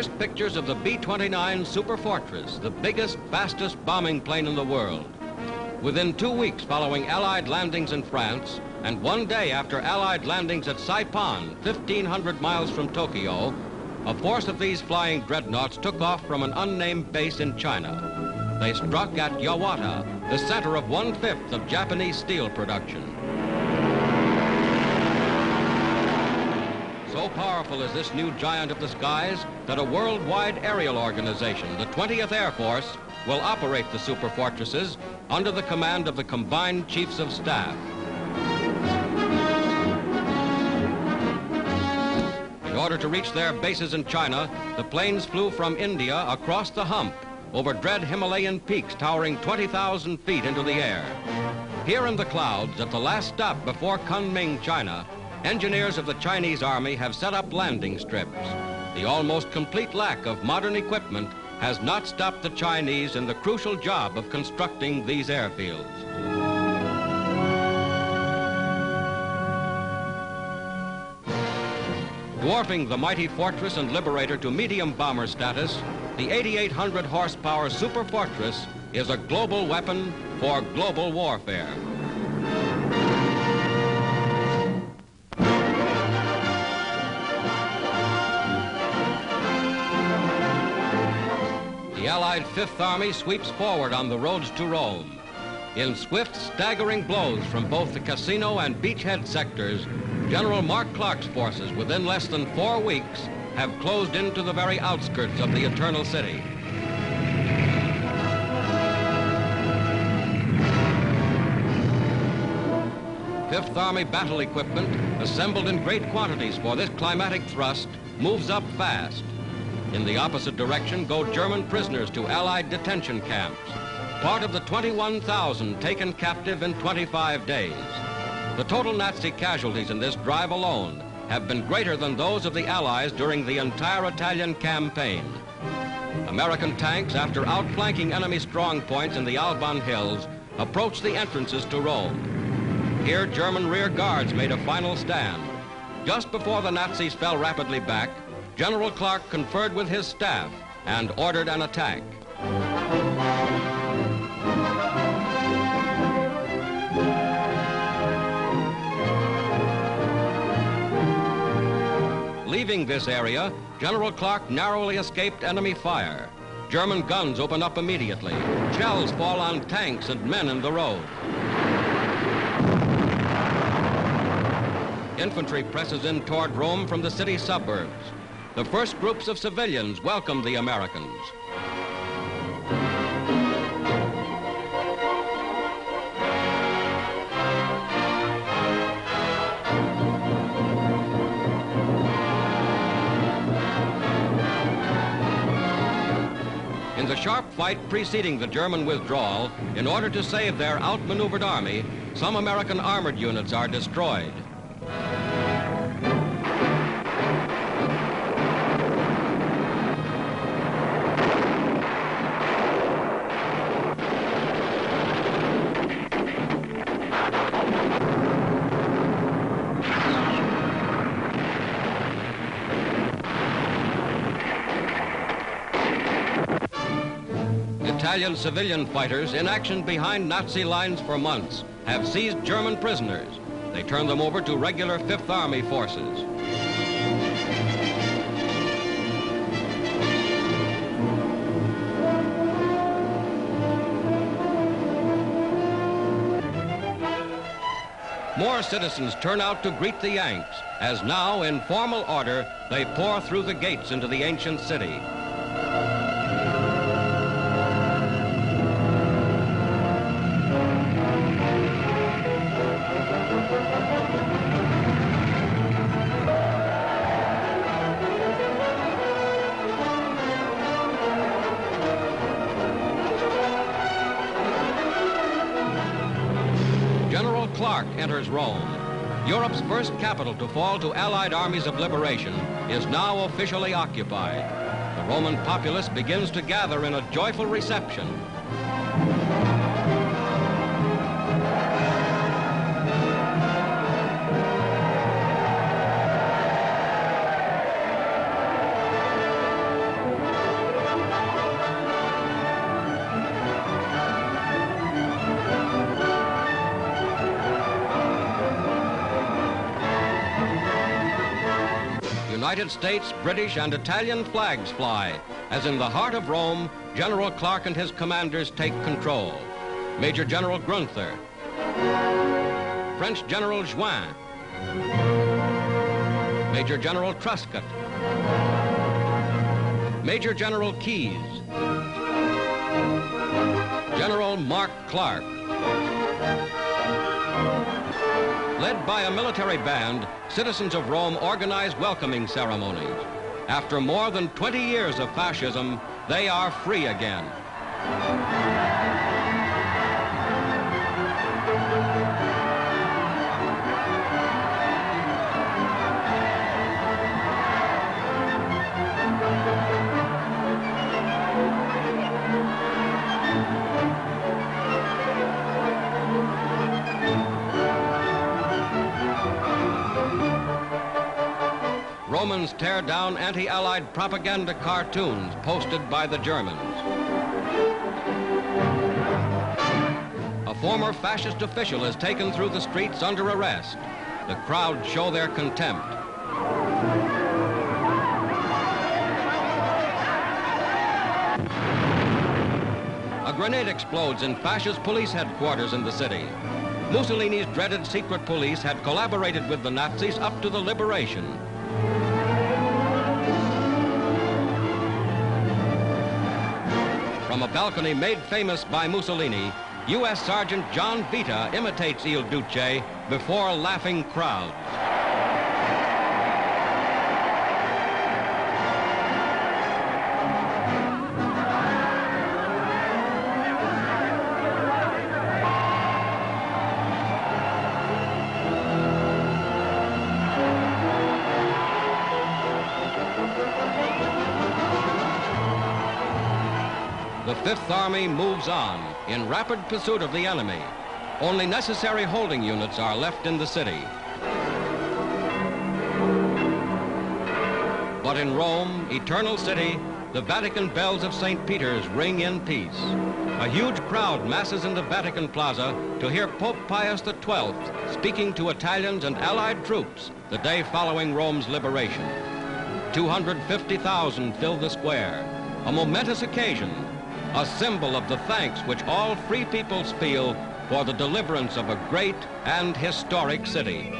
first pictures of the B-29 Superfortress, the biggest, fastest bombing plane in the world. Within 2 weeks following Allied landings in France, and 1 day after Allied landings at Saipan, 1,500 miles from Tokyo, a force of these flying dreadnoughts took off from an unnamed base in China. They struck at Yawata, the center of 1/5 of Japanese steel production. So powerful is this new giant of the skies that a worldwide aerial organization, the 20th Air Force, will operate the superfortresses under the command of the Combined Chiefs of Staff. In order to reach their bases in China, the planes flew from India across the hump over dread Himalayan peaks towering 20,000 feet into the air. Here in the clouds, at the last stop before Kunming, China, engineers of the Chinese Army have set up landing strips. The almost complete lack of modern equipment has not stopped the Chinese in the crucial job of constructing these airfields. Dwarfing the mighty Fortress and Liberator to medium bomber status, the 8,800 horsepower Superfortress is a global weapon for global warfare. The Allied Fifth Army sweeps forward on the roads to Rome. In swift, staggering blows from both the casino and beachhead sectors, General Mark Clark's forces, within less than 4 weeks, have closed into the very outskirts of the Eternal City. Fifth Army battle equipment, assembled in great quantities for this climatic thrust, moves up fast. In the opposite direction go German prisoners to Allied detention camps, part of the 21,000 taken captive in 25 days. The total Nazi casualties in this drive alone have been greater than those of the Allies during the entire Italian campaign. American tanks, after outflanking enemy strong points in the Alban Hills, approached the entrances to Rome. Here, German rear guards made a final stand. Just before the Nazis fell rapidly back, General Clark conferred with his staff and ordered an attack. Leaving this area, General Clark narrowly escaped enemy fire. German guns open up immediately. Shells fall on tanks and men in the road. Infantry presses in toward Rome from the city suburbs. The first groups of civilians welcomed the Americans. In the sharp fight preceding the German withdrawal, in order to save their outmaneuvered army, some American armored units are destroyed. Italian civilian fighters in action behind Nazi lines for months have seized German prisoners. They turn them over to regular Fifth Army forces. More citizens turn out to greet the Yanks, as now, in formal order, they pour through the gates into the ancient city. General Clark enters Rome. Europe's first capital to fall to Allied armies of liberation is now officially occupied. The Roman populace begins to gather in a joyful reception. United States, British, and Italian flags fly, as in the heart of Rome, General Clark and his commanders take control. Major General Grunther, French General Juin, Major General Truscott, Major General Keyes, General Mark Clark. Led by a military band, citizens of Rome organize welcoming ceremonies. After more than 20 years of fascism, they are free again. Romans tear down anti-Allied propaganda cartoons posted by the Germans. A former fascist official is taken through the streets under arrest. The crowd show their contempt. A grenade explodes in fascist police headquarters in the city. Mussolini's dreaded secret police had collaborated with the Nazis up to the liberation. From a balcony made famous by Mussolini, U.S. Sergeant John Vita imitates Il Duce before laughing crowds. The Fifth Army moves on in rapid pursuit of the enemy. Only necessary holding units are left in the city. But in Rome, eternal city, the Vatican bells of St. Peter's ring in peace. A huge crowd masses in the Vatican Plaza to hear Pope Pius XII speaking to Italians and Allied troops the day following Rome's liberation. 250,000 fill the square, a momentous occasion, a symbol of the thanks which all free peoples feel for the deliverance of a great and historic city.